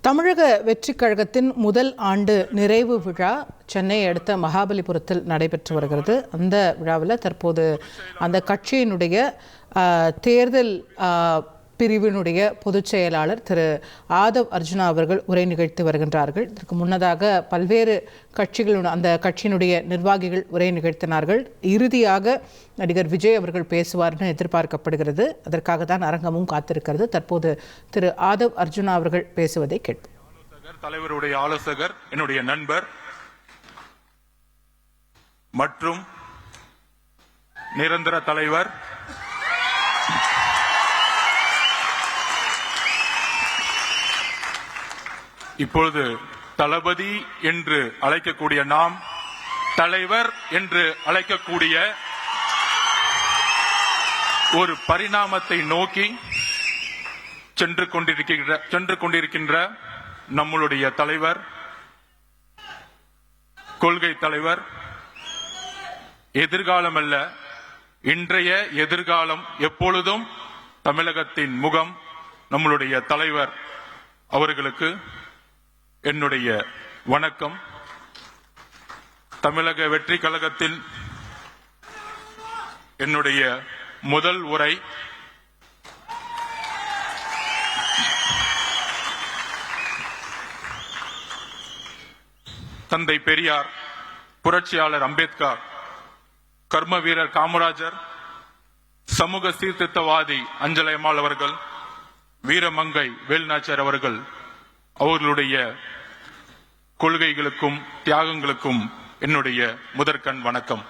தமிழக வெற்றிக் கழகத்தின் முதல் ஆண்டு நிறைவு விழா சென்னை அடுத்த மகாபலிபுரத்தில் நடைபெற்று வருகிறது. அந்த விழாவில் தற்போது அந்த கட்சியினுடைய தேர்தல் பிரிவினுடைய பொதுச் செயலாளர் திரு ஆதவ் அர்ஜுனா அவர்கள் உரை நிகழ்த்தி வருகின்றார்கள். இதற்கு முன்னதாக பல்வேறு அந்த கட்சியினுடைய நிர்வாகிகள் உரை நிகழ்த்தினார்கள். இறுதியாக நடிகர் விஜய் அவர்கள் பேசுவார்னு எதிர்பார்க்கப்படுகிறது. அதற்காக தான் அரங்கமும் காத்திருக்கிறது. தற்போது திரு ஆதவ் அர்ஜுனா அவர்கள் பேசுவதை கேட்போம். தலைவருடைய ஆலோசகர், என்னுடைய நண்பர் மற்றும் நிரந்தர தலைவர் இப்பொழுது தளபதி என்று அழைக்கக்கூடிய நாம் தலைவர் என்று அழைக்கக்கூடிய ஒரு பரிணாமத்தை நோக்கி சென்று கொண்டிருக்கின்ற நம்மளுடைய தலைவர், கொள்கை தலைவர், எதிர்காலம் அல்ல இன்றைய எதிர்காலம் எப்பொழுதும் தமிழகத்தின் முகம் நம்மளுடைய தலைவர் அவர்களுக்கு என்னுடைய வணக்கம். தமிழக வெற்றி கழகத்தில் என்னுடைய முதல் உரை தந்தை பெரியார், புரட்சியாளர் அம்பேத்கர், கர்ம வீரர் காமராஜர், சமூக சீர்திருத்தவாதி அஞ்சலை அம்மாள் அவர்கள், வீரமங்கை வேலுநாச்சியார் அவர்கள் அவர்களுடைய கொள்கைகளுக்கும் தியாகங்களுக்கும் என்னுடைய முதற்கண் வணக்கம்.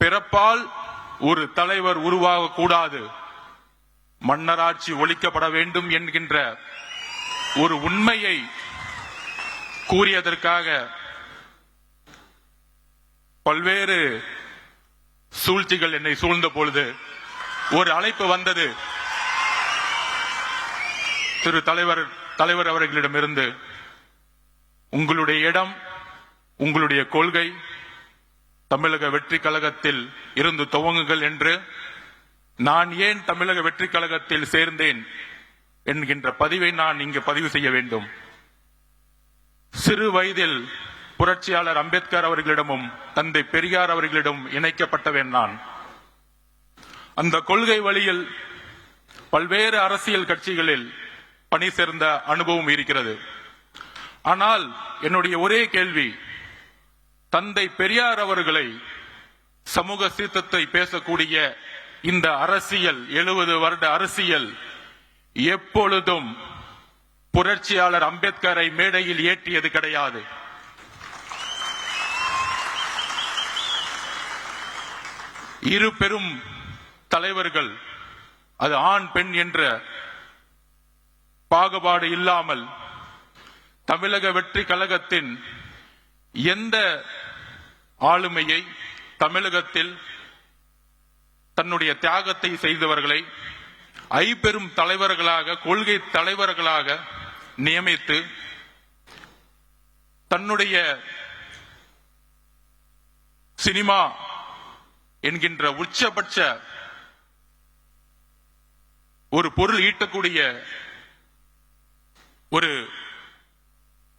பிறப்பால் ஒரு தலைவர் உருவாகக்கூடாது, மன்னராட்சி ஒழிக்கப்பட வேண்டும் என்கின்ற ஒரு உண்மையை கூறியதற்காக பல்வேறு சூழ்ச்சிகள் என்னை சூழ்ந்த பொழுது ஒரு அழைப்பு வந்தது. திரு தலைவர் அவர்களிடமிருந்து உங்களுடைய இடம், உங்களுடைய கொள்கை தமிழக வெற்றி கழகத்தில் இருந்து துவங்குங்கள் என்று. நான் ஏன் தமிழக வெற்றி கழகத்தில் சேர்ந்தேன் என்கின்ற பதிவை நான் இங்கு பதிவு செய்ய வேண்டும். சிறு வயதில் புரட்சியாளர் அம்பேத்கர் அவர்களிடமும் தந்தை பெரியார் அவர்களிடம் இணைக்கப்பட்டவன் நான். அந்த கொள்கை வழியில் பல்வேறு அரசியல் கட்சிகளில் பணி சேர்ந்த அனுபவம் இருக்கிறது. ஆனால் என்னுடைய ஒரே கேள்வி, தந்தை பெரியார் அவர்களை சமூக சீர்திருத்தத்தை பேசக்கூடிய இந்த அரசியல் 70 வருட அரசியல் எப்பொழுதும் புரட்சியாளர் அம்பேத்கரை மேடையில் ஏற்றியது கிடையாது. இரு பெரும் தலைவர்கள், அது ஆண் பெண் என்ற பாகுபாடு இல்லாமல் தமிழக வெற்றி கழகத்தின் எந்த ஆளுமையை தமிழகத்தில் தன்னுடைய தியாகத்தை செய்தவர்களை ஐம்பெரும் தலைவர்களாக, கொள்கை தலைவர்களாக நியமித்து தன்னுடைய சினிமா என்கின்ற உச்சபட்ச ஒரு பொருள் ஈட்டக்கூடிய ஒரு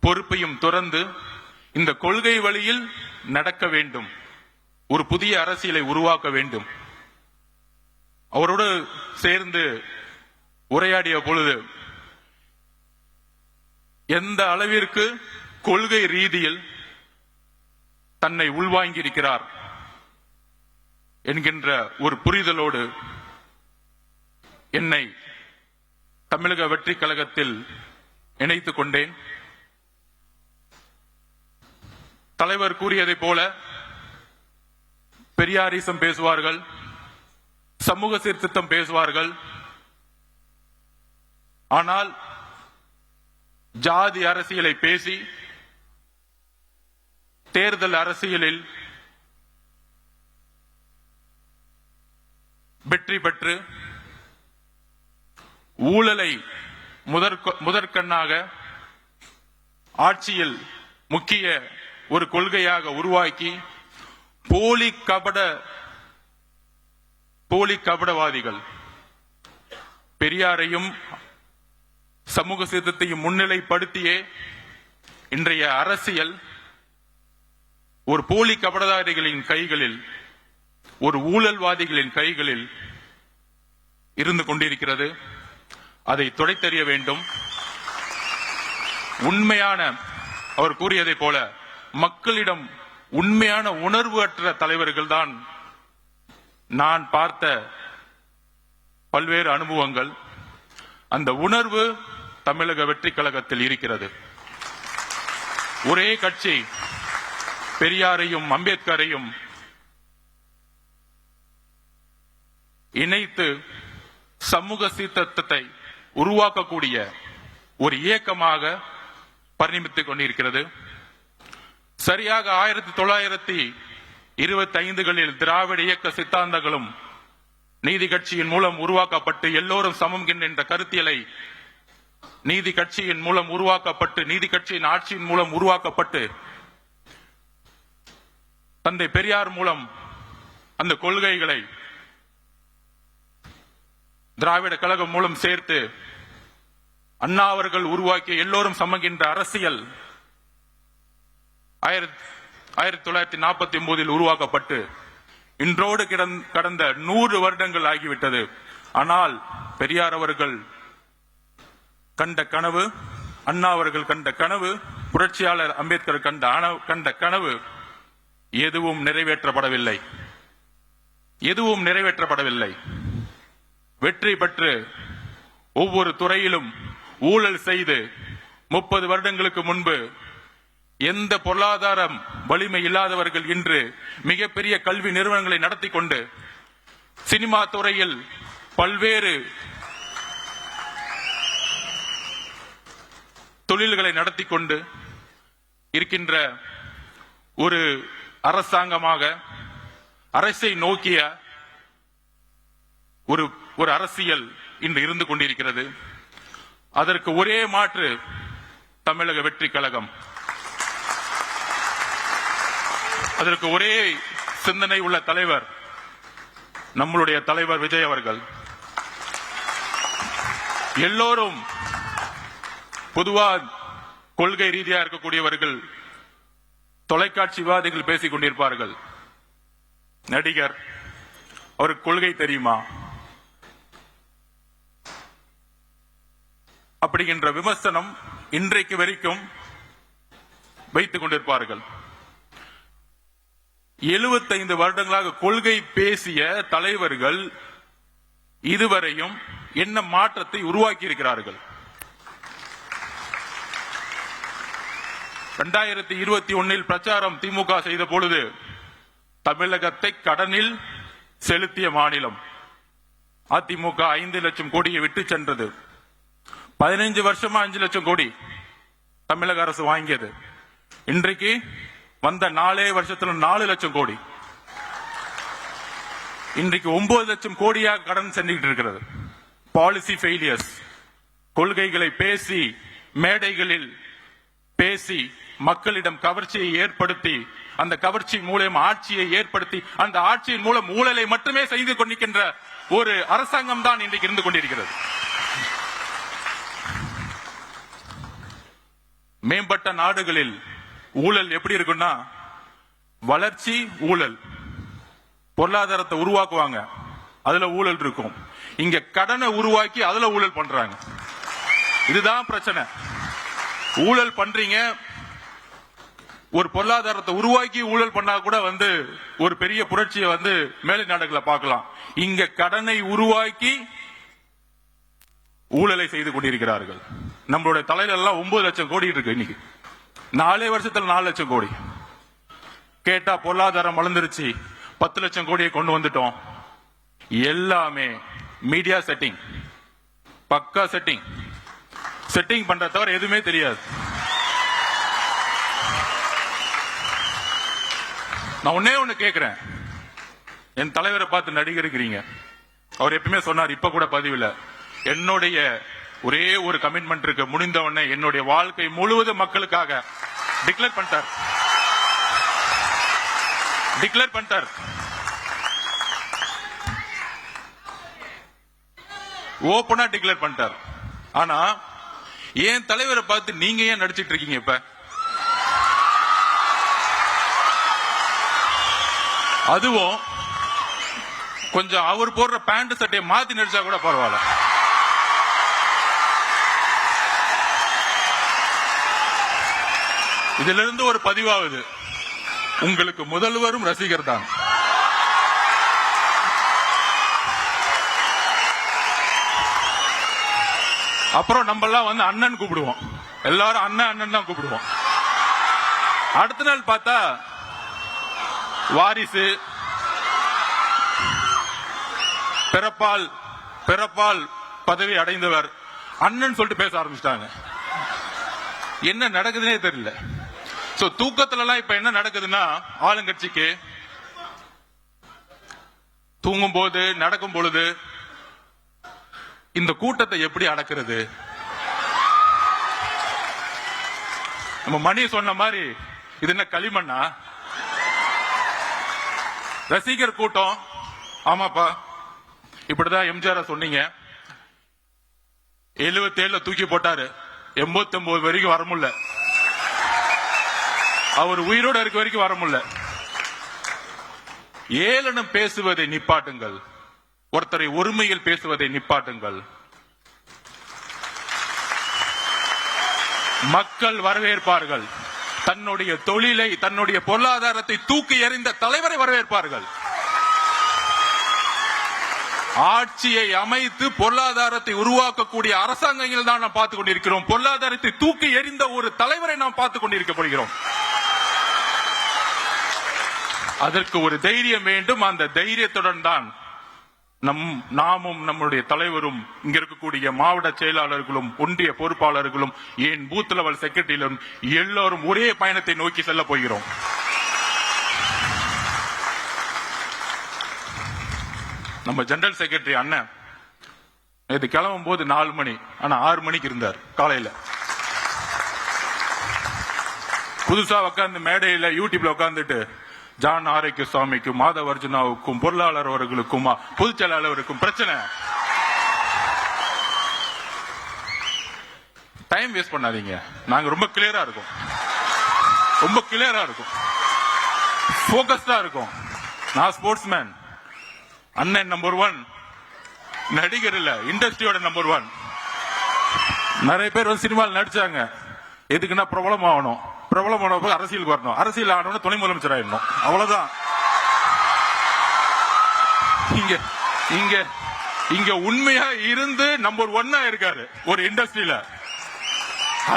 பொறுப்பையும் துறந்து இந்த கொள்கை வழியில் நடக்க வேண்டும், ஒரு புதிய அரசியலை உருவாக்க வேண்டும். அவரோடு சேர்ந்து உரையாடிய பொழுது எந்த அளவிற்கு கொள்கை ரீதியில் தன்னை உள்வாங்கி இருக்கிறார் என்கின்ற ஒரு புரிதலோடு என்னை தமிழக வெற்றி கழகத்தில் இணைத்துக் கொண்டேன். தலைவர் கூறியதைப் போல பெரியாரிசம் பேசுவார்கள், சமூக சீர்திருத்தம் பேசுவார்கள். ஆனால் ஜாதி அரசியலை பேசி தேர்தல் அரசியலில் வெற்றி பெற்று ஊழலை முதற்கண்ணாக ஆட்சியில் முக்கிய ஒரு கொள்கையாக உருவாக்கி போலி கபடவாதிகள் பெரியாரையும் சமூக சீர்திருத்தத்தையும் முன்னிலைப்படுத்தியே இன்றைய அரசியல் ஒரு போலி கபடதாரிகளின் கைகளில், ஒரு ஊழல்வாதிகளின் கைகளில் இருந்து கொண்டிருக்கிறது. அதை துடைத்தெறிய வேண்டும். உண்மையான, அவர் கூறியதை போல, மக்களிடம் உண்மையான உணர்வு அற்ற தலைவர்கள் தான் நான் பார்த்த பல்வேறு அனுபவங்கள். அந்த உணர்வு தமிழக வெற்றி கழகத்தில் இருக்கிறது. ஒரே கட்சி பெரியாரையும் அம்பேத்கரையும் இணைத்து சமூக சீர்திருத்தத்தை உருவாக்கக்கூடிய ஒரு இயக்கமாக பரிணமித்துக் கொண்டிருக்கிறது. சரியாக 1925களில் திராவிட இயக்க சித்தாந்தங்களும் நீதி கட்சியின் மூலம் உருவாக்கப்பட்டு எல்லோரும் சமம் என்ற கருத்தியலை நீதி கட்சியின் மூலம் உருவாக்கப்பட்டு, நீதி கட்சியின் ஆட்சியின் மூலம் உருவாக்கப்பட்டு, தந்தை பெரியார் மூலம் அந்த கொள்கைகளை திராவிட கழகம் மூலம் சேர்த்து அண்ணா அவர்கள் உருவாக்கிய எல்லோரும் சமகின்ற அரசியல் 1949 உருவாக்கப்பட்டு இன்றோடு கடந்த 100 வருடங்கள் ஆகிவிட்டது. ஆனால் பெரியார் அவர்கள் கண்ட கனவு, அண்ணா அவர்கள் கண்ட கனவு, புரட்சியாளர் அம்பேத்கர் கண்ட கனவு எதுவும் நிறைவேற்றப்படவில்லை. வெற்றி பெற்று ஒவ்வொரு துறையிலும் ஊழல் செய்து 30 வருடங்களுக்கு முன்பு எந்த பொருளாதாரம் வலிமை இல்லாதவர்கள் இன்று மிகப்பெரிய கல்வி நிறுவனங்களை நடத்தி கொண்டு, சினிமா துறையில் பல்வேறு தொழில்களை நடத்தி கொண்டு இருக்கின்ற ஒரு அரசாங்கமாக, அரசை நோக்கிய ஒரு அரசியல் இன்று இருந்து கொண்டிருக்கிறது. அதற்கு ஒரே மாற்று தமிழக வெற்றி கழகம். அதற்கு ஒரே சிந்தனை உள்ள தலைவர் நம்மளுடைய தலைவர் விஜய் அவர்கள். எல்லோரும் பொதுவா கொள்கை ரீதியா இருக்கக்கூடியவர்கள் தொலைக்காட்சி விவாதங்கள் பேசிக் கொண்டிருப்பார்கள். நடிகர், அவருக்கு கொள்கை தெரியுமா அப்படிங்கிற விமர்சனம் இன்றைக்கு வரைக்கும் வைத்துக் கொண்டிருப்பார்கள். 75 வருடங்களாக கொள்கை பேசிய தலைவர்கள் இதுவரையும் என்ன மாற்றத்தை உருவாக்கி இருக்கிறார்கள்? 2021 பிரச்சாரம் திமுக செய்த பொழுது தமிழகத்தை கடனில் செலுத்திய மாநிலம் அதிமுக 5 லட்சம் கோடியை விட்டு சென்றது. 15 வருஷமா 5 லட்சம் கோடி தமிழக அரசு வாங்கியது. இன்றைக்கு வந்த 4 வருஷத்துல 4 லட்சம் கோடி. இன்றைக்கு 9 லட்சம் கோடியாக கடன் சென்றுகிட்டு இருக்கிறது. பாலிசி ஃபெயிலியர்ஸ், கொள்கைகளை பேசி, மேடைகளில் பேசி, மக்களிடம் கவர்ச்சியை ஏற்படுத்தி, அந்த கவர்ச்சி மூலம் ஆட்சியை ஏற்படுத்தி, அந்த ஆட்சியின் மூலம் ஊழலை மட்டுமே செய்து கொண்டிருக்கின்ற ஒரு அரசாங்கம் தான் இன்றைக்கு இருந்து கொண்டிருக்கிறது. மேம்பட்ட நாடுகளில் ஊழல் எப்படி இருக்குன்னா, வளர்ச்சி ஊழல், பொருளாதாரத்தை உருவாக்குவாங்க, அதுல ஊழல் இருக்கும். இங்க கடனை உருவாக்கி அதுல ஊழல் பண்றாங்க. இதுதான் பிரச்சனை. ஊழல் பண்றீங்க, ஒரு பொருளாதாரத்தை உருவாக்கி ஊழல் பண்ணா கூட ஒரு பெரிய புரட்சியை மேலை நாடுகளை பார்க்கலாம். இங்க கடனை உருவாக்கி ஊழலை செய்து கொண்டிருக்கிறார்கள். நம்மளுடைய தலையில எல்லாம் 9 லட்சம் கோடி இருக்கு. இன்னைக்கு 4 வருஷத்துல 4 லட்சம் கோடி. கேட்டா பொருளாதாரம் வளர்ந்துருச்சு, 10 லட்சம் கோடியை கொண்டு வந்துட்டோம். எல்லாமே மீடியா செட்டிங், பக்கா செட்டிங் பண்ற தவிர எதுவுமே தெரியாது. நான் ஒண்ணு கேட்கிறேன், என் தலைவரை பார்த்து நடிகருக்கிறீங்க. அவர் எப்பவுமே சொன்னார், இப்ப கூட பதிவில், என்னுடைய ஒரே ஒரு கமிட்மெண்ட் இருக்கு, முடிந்தவொடனே என்னுடைய வாழ்க்கை முழுவதும் மக்களுக்காக டிக்ளேர் பண்ணிட்டார். ஓபனா டிக்ளேர் பண்ணிட்டார். ஆனா ஏன் தலைவரை பார்த்து நீங்க ஏன் நடிச்சிட்டு இருக்கீங்க? இப்ப அதுவும் கொஞ்சம் அவர் போடுற பேண்ட் சட்டையை மாத்தி நடிச்சா கூட பரவாயில்ல. இதுல இருந்து ஒரு பதிவாகுது, உங்களுக்கு முதல்வரும் ரசிகர் தான். அப்புறம் நம்ம எல்லாம் வந்து அண்ணன் கூப்பிடுவோம், எல்லாரும் அண்ணன் அண்ணன் தான் கூப்பிடுவோம். அடுத்த நாள் பார்த்தா வாரிசு, பிறப்பால் பதவி அடைந்தவர் அண்ணன் சொல்லிட்டு பேச ஆரம்பிச்சிட்டாங்க. என்ன நடக்குதுன்னே தெரியல. சோ தூக்கத்துல எல்லாம் இப்ப என்ன நடக்குதுன்னா, ஆளுங்கட்சிக்கு தூங்கும் போது நடக்கும் பொழுது இந்த கூட்டத்தை எப்படி அடக்கிறது? நம்ம மணி சொன்ன மாதிரி இது என்ன களிமண்ணா? ரசிகர் கூட்டம். ஆமாப்பா, இப்படிதான் எம்ஜிஆர் சொன்னீங்க. 77 தூக்கி போட்டாரு, 89 வரைக்கும் வர முடியல. அவர் உயிரோட இருக்க வரைக்கும் வர முடியல. ஏளனம் பேசுவதை நிப்பாட்டுங்கள், ஒருத்தரை ஒருமையில் பேசுவதை நிப்பாட்டுங்கள். மக்கள் வரவேற்பார்கள். தன்னுடைய தொழிலை, தன்னுடைய பொருளாதாரத்தை தூக்கி எறிந்த தலைவரை வரவேற்பார்கள். ஆட்சியை அமைத்து பொருளாதாரத்தை உருவாக்கக்கூடிய அரசாங்கங்கள் தான் நாம் பார்த்துக் கொண்டிருக்கிறோம். பொருளாதாரத்தை தூக்கி எறிந்த ஒரு தலைவரை நாம் பார்த்துக் கொண்டிருக்கப்படுகிறோம். அதற்கு ஒரு தைரியம் வேண்டும். அந்த தைரியத்துடன் தான் நாமும் நம்முடைய தலைவரும், இங்க இருக்கக்கூடிய மாவட்ட செயலாளர்களும், ஒன்றிய பொறுப்பாளர்களும், ஏன் பூத் லெவல் செக்ரட்டரியிலும் எல்லோரும் ஒரே பயணத்தை நோக்கி செல்ல போகிறோம். நம்ம ஜெனரல் செக்ரட்டரி அண்ணன் இது கிளம்பும் போது 4 மணி, ஆனா 6 மணிக்கு இருந்தார் காலையில. புதுசா உட்கார்ந்து மேடையில யூடியூப்ல உட்கார்ந்துட்டு ஜான் ஆரோக்கிய சுவாமிக்கும், மாதவ அர்ஜுனாவுக்கும், பொருளாளர் அவர்களுக்கும், பொதுச் செயலாளருக்கும் பிரச்சனை. டைம் வேஸ்ட் பண்ணாதீங்க. நாங்க ரொம்ப கிளியரா இருக்கோம், ரொம்ப கிளியரா இருக்கும், போக்கஸ்டா இருக்கும். நான் ஸ்போர்ட்ஸ்மேன், அண்ணன் நம்பர் 1, நடிகர் இல்ல, இண்டஸ்ட்ரியோட நம்பர் 1. நிறைய பேர் வந்து சினிமாவில் நடிச்சாங்க. எதுக்குன்னா பிரபலம் ஆகணும், பிரபலம் ஆன போது அரசியலுக்கு வரணும், அரசியல் ஆனவன துணை முதலமைச்சர் ஆயிடணும், அவ்வளவுதான். இங்க இங்க இங்க உண்மையா இருந்து நம்பர் 1 இருக்காரு ஒரு இண்டஸ்ட்ரியில.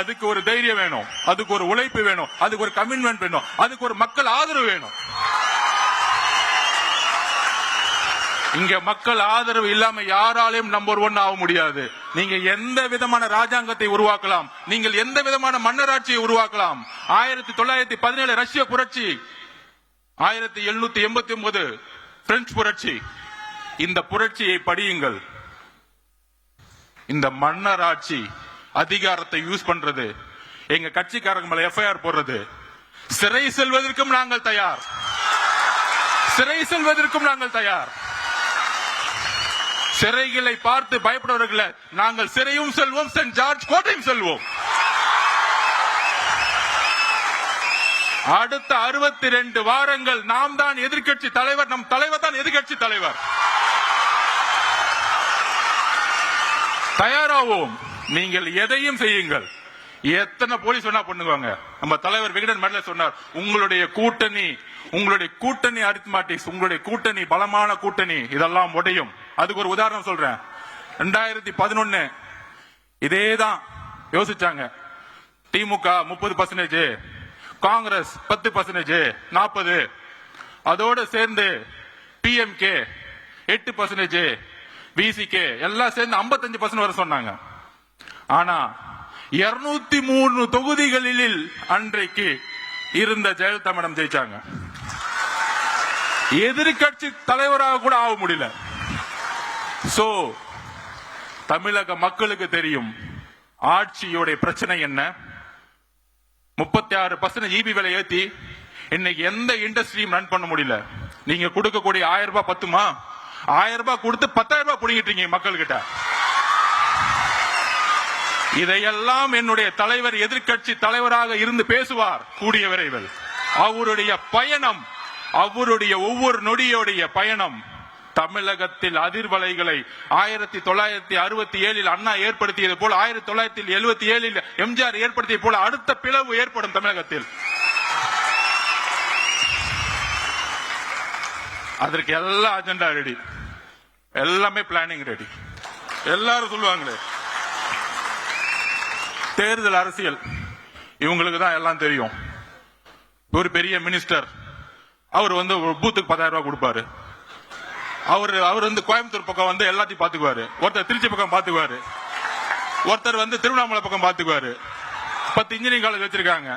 அதுக்கு ஒரு தைரியம் வேணும், அதுக்கு ஒரு உழைப்பு வேணும், அதுக்கு ஒரு கமிட்மெண்ட் வேணும், அதுக்கு ஒரு மக்கள் ஆதரவு வேணும். இங்க மக்கள் ஆதரவு இல்லாம யாராலையும் நம்பர் 1 ஆக முடியாது. நீங்க எந்த விதமான ராஜாங்கத்தை உருவாக்கலாம், நீங்கள் எந்த விதமான மன்னராட்சியை உருவாக்கலாம். 1917 ரஷ்ய புரட்சி, 1789 பிரெஞ்சு புரட்சி, இந்த புரட்சியை படியுங்கள். இந்த மன்னராட்சி அதிகாரத்தை யூஸ் பண்றது, எங்க கட்சிக்காரங்க மேல எஃப்ஐஆர் போடுறது, சிறை செல்வதற்கும் நாங்கள் தயார், சிறை செல்வதற்கும் நாங்கள் தயார். சிறைகளை பார்த்து பயப்படுவர்களை நாங்கள் சிறையும் செல்வோம், சென்ட் ஜார்ஜ் கோட்டையும் செல்வோம். அடுத்த 62 வாரங்கள் நாம் தான் எதிர்க்கட்சி தலைவர், நம் தலைவர் தான் எதிர்க்கட்சி தலைவர். தயாராவோம், நீங்கள் எதையும் செய்யுங்கள். எத்தனை போலீஸ் வேணா பண்ணுவாங்க. நம்ம தலைவர் விகடன் மேல சொன்னார், உங்களுடைய கூட்டணி அரித்மாட்டிக்ஸ், உங்களுடைய கூட்டணி பலமான கூட்டணி, இதெல்லாம் உடையும். அதுக்கு ஒரு உதாரணம் சொல்றேன். 2011 இதேதான் யோசிச்சாங்க. திமுக 30%, காங்கிரஸ் 10%, 40%, அதோடு சேர்ந்து பிஎம்கே 8%, விசிகே எல்லாம் சேர்ந்து 55% வர சொன்னாங்க. ஆனா 203 தொகுதிகளில் அன்றைக்கு இருந்த ஜெயலலிதா மேடம் ஜெயிச்சாங்க. எதிர்கட்சி தலைவராக கூட ஆக முடியல. சோ தமிழக மக்களுக்கு தெரியும் ஆட்சியோட பிரச்சனை என்ன. 36% ஈபி விலை ஏத்தி இன்னைக்கு எந்த இண்டஸ்ட்ரியும் ரன் பண்ண முடியல. நீங்க கொடுக்கக்கூடிய 1000 ரூபாய் பத்துமா? 1000 ரூபாய் கொடுத்து 10,000 ரூபாய் புடிங்கிட்டு இருக்கீங்க மக்கள் கிட்ட. இதையெல்லாம் என்னுடைய தலைவர் எதிர்க்கட்சி தலைவராக இருந்து பேசுவார் கூடிய விரைவில். அவருடைய பயணம், அவருடைய ஒவ்வொரு நொடியோடைய பயணம் தமிழகத்தில் அதிர்வலைகளை 1967 அண்ணா ஏற்படுத்தியது போல 1977 எம்ஜிஆர் ஏற்படுத்திய போல அடுத்த பிளவு ஏற்படும் தமிழகத்தில். அதற்கு எல்லா அஜெண்டா ரெடி, எல்லாமே பிளானிங் ரெடி. எல்லாரும் சொல்லுவாங்களே தேர்தல் அரசியல் இவங்களுக்கு தான் எல்லாம் தெரியும். ஒரு பெரிய மினிஸ்டர் அவர் ஒரு பூத்துக்கு 10,000 ரூபாய் கொடுப்பாரு. அவர் கோயம்புத்தூர் பக்கம் எல்லாத்தையும் பாத்துக்குவாரு. ஒருத்தர் திருச்சி பக்கம் பாத்துக்குவாரு, ஒருத்தர் திருவண்ணாமலை பக்கம் பாத்துக்குவாரு. 10 இன்ஜினியரிங் காலேஜ் வச்சிருக்காங்க.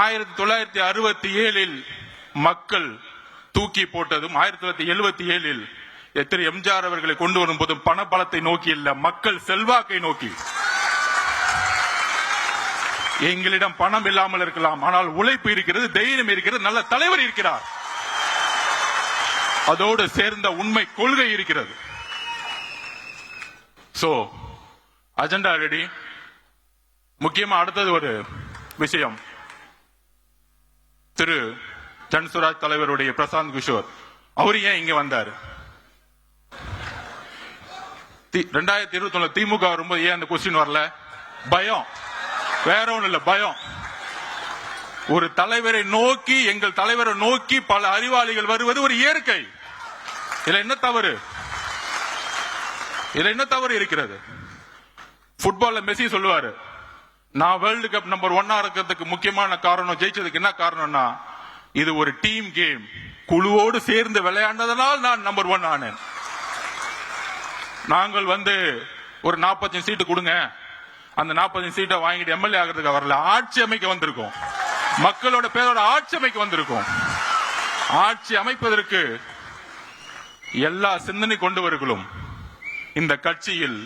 1967 மக்கள் தூக்கி போட்டதும் 1977 திரு எம்ஜிஆர் அவர்களை கொண்டு வரும் போதும் பண பலத்தை நோக்கி இல்ல, மக்கள் செல்வாக்கை நோக்கி. எங்களிடம் பணம் இல்லாமல் இருக்கலாம், ஆனால் உழைப்பு இருக்கிறது, தைரியம் இருக்கிறது, நல்ல தலைவர் இருக்கிறார், அதோடு சேர்ந்த உண்மை கொள்கை இருக்கிறது. So agenda ready. முக்கியமா அடுத்தது ஒரு விஷயம், திரு ஜன்சுராஜ் தலைவருடைய பிரசாந்த் கிஷோர் அவர் ஏன் இங்க வந்தாரு? 2021 திமுக வரும்போது ஏன் அந்த கொஸ்டின் வரல? பயம், வேற ஒண்ணு இல்ல, பயம். ஒரு தலைவரை நோக்கி, எங்கள் தலைவரை நோக்கி பல அறிவாளிகள் வருவது ஒரு இயற்கை. இதுல என்ன தவறு? இதுல என்ன தவறு இருக்கிறது? ஃபுட்பால்ல மெஸ்ஸி சொல்லுவாரு, நான் வேர்ல்டு கப் நம்பர் 1 இருக்கிறதுக்கு முக்கியமான காரணம், ஜெயிச்சதுக்கு என்ன காரணம்னா இது ஒரு டீம் கேம், குழுவோடு சேர்ந்து விளையாண்டதனால் நான் நம்பர் 1 ஆனேன். நாங்கள் ஒரு 45 சீட்டு கொடுங்க, அந்த 45 சீட்டை வாங்கிட்டு எம்எல்ஏ ஆகிறதுக்கு வரல, ஆட்சி அமைக்க வந்திருக்கோம், மக்களோட பேரோட ஆட்சி அமைக்க வந்திருக்கோம். ஆட்சி அமைப்பதற்கு எல்லா சிந்தனை கொண்டவர்களும் இந்த கட்சியில்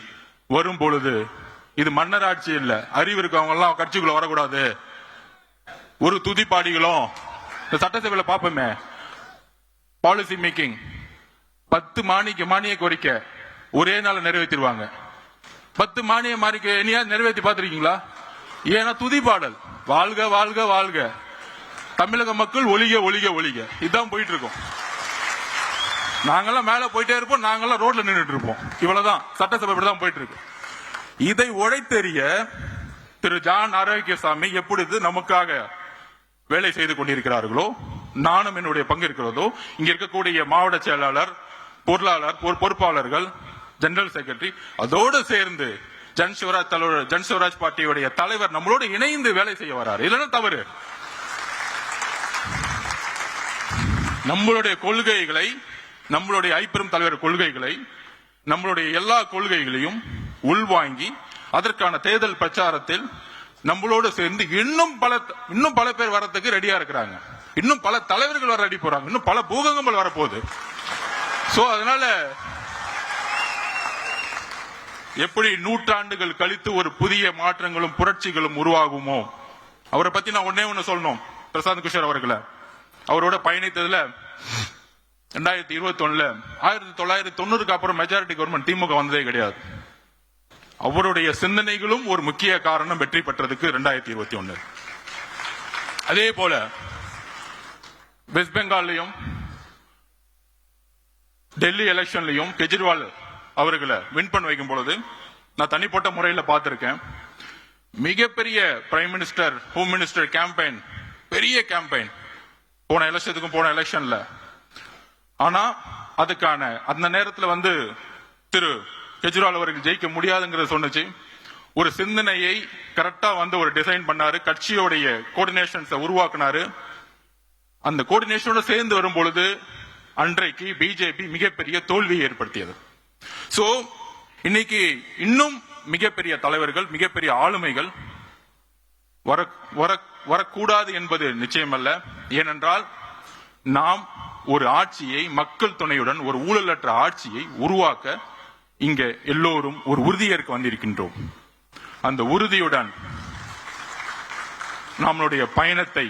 வரும் பொழுது இது மன்னர் ஆட்சி இல்ல, அறிவு இருக்கவங்க எல்லாம் கட்சிக்குள்ள வரக்கூடாது. ஒரு துதிப்பாடிகளும் இந்த சட்டசபையில பாப்போமே, பாலிசி மேக்கிங் 10 மானிய கோரிக்கை ஒரே நாள் நிறைவேற்றிடுவாங்க. 10 மானிய மாறிக்கை நிறைவேற்றி பார்த்திருக்கீங்களா? ஏன்னா துதிப்பாடல், வாழ்க வாழ்க வாழ்க, தமிழக மக்கள் ஒளிக ஒளிக ஒளிக, இதுதான் போயிட்டு இருக்கோம். நாங்கெல்லாம் மேல போயிட்டே இருப்போம், நாங்கெல்லாம் ரோட்ல நின்றுட்டு இருப்போம். இவ்வளவுதான் சட்டசபை தான் போயிட்டு இருக்கு. இதை உடைத்தெறிய திரு ஜான் ஆரோக்கியசாமி எப்பொழுது நமக்காக வேலை செய்து கொண்டிருக்கிறார்களோ, நானும் என்னுடைய பங்கு இருக்கிறதோ, இங்க இருக்கக்கூடிய மாவட்ட செயலாளர், பொருளாளர், பொறுப்பாளர்கள், ஜெனரல் செக்ரட்டரி, அதோடு சேர்ந்து ஜன்சுவராஜ் பார்ட்டியுடைய தலைவர் நம்மளோடு இணைந்து வேலை செய்ய வராரு. இல்லைன்னா தவறு. நம்மளுடைய கொள்கைகளை, நம்மளுடைய ஐப்பெரும் தலைவர் கொள்கைகளை, நம்மளுடைய எல்லா கொள்கைகளையும் உள்வாங்கி அதற்கான தேர்தல் பிரச்சாரத்தில் நம்மளோடு சேர்ந்து இன்னும் பல பேர் வரதுக்கு ரெடியா இருக்கிறாங்க. இன்னும் பல தலைவர்கள் வர ரெடி போறாங்க. இன்னும் பல பூகங்கள் வரப்போகுது. சோ அதனால எப்படி நூற்றாண்டுகள் கழித்து ஒரு புதிய மாற்றங்களும் புரட்சிகளும் உருவாகுமோ, அவரை பத்தி நான் ஒண்ணு சொல்லணும். பிரசாந்த் கிஷோர் அவர்களை அவரோட பயணித்ததுல 2021 1990க்கு அப்புறம் மெஜாரிட்டி கவர்மெண்ட் திமுக வந்ததே கிடையாது. அவருடைய சிந்தனைகளும் ஒரு முக்கிய காரணம் வெற்றி பெற்றதுக்கு 2021. அதே போல வெஸ்ட் பெங்கால்லையும் டெல்லி எலெக்ஷன்லையும் கெஜ்ரிவால் அவர்களை வின் பண்ண வைக்கும் பொழுது நான் தனிப்பட்ட முறையில் பார்த்திருக்கேன். மிகப்பெரிய prime minister, home minister campaign, பெரிய கேம்பெயின் போன எலெக்ஷன்ல. ஆனா அதுக்கான அந்த நேரத்தில் திரு கெஜ்ரிவால் அவர்கள் ஜெயிக்க முடியாதுங்கிறத சொன்னிச்சு. ஒரு சிந்தனையை கரெக்டா ஒரு டிசைன் பண்ணாரு, கட்சியோடைய கோஆர்டினேஷன்ஸை உருவாக்குனாரு. அந்த கோஆர்டினேஷனோட சேர்ந்து வரும் பொழுது அன்றைக்கு பிஜேபி மிகப்பெரிய தோல்வியை ஏற்படுத்தியது. சோ இன்னைக்கு இன்னும் மிகப்பெரிய தலைவர்கள், மிகப்பெரிய ஆளுமைகள் வரக்கூடாது என்பது நிச்சயமல்ல. ஏனென்றால் நாம் ஒரு ஆட்சியை மக்கள் துணையுடன், ஒரு ஊழலற்ற ஆட்சியை உருவாக்க இங்க எல்லோரும் ஒரு உறுதியேற்க வந்திருக்கின்றோம். அந்த உறுதியுடன் நம்மளுடைய பயணத்தை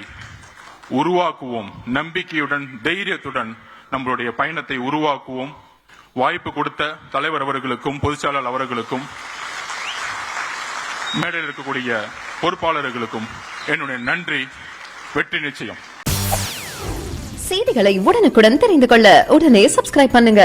உருவாக்குவோம். நம்பிக்கையுடன், தைரியத்துடன் நம்மளுடைய பயணத்தை உருவாக்குவோம். வாய்ப்பு கொடுத்த தலைவர் அவர்களுக்கும், பொதுச்செயலாளர் அவர்களுக்கும் மேடையில் இருக்கக்கூடிய பொறுப்பாளர்களுக்கும் என்னுடைய நன்றி. வெற்றி நிச்சயம். செய்திகளை உடனுக்குடன் தெரிந்து கொள்ள உடனே சப்ஸ்கிரைப் பண்ணுங்க.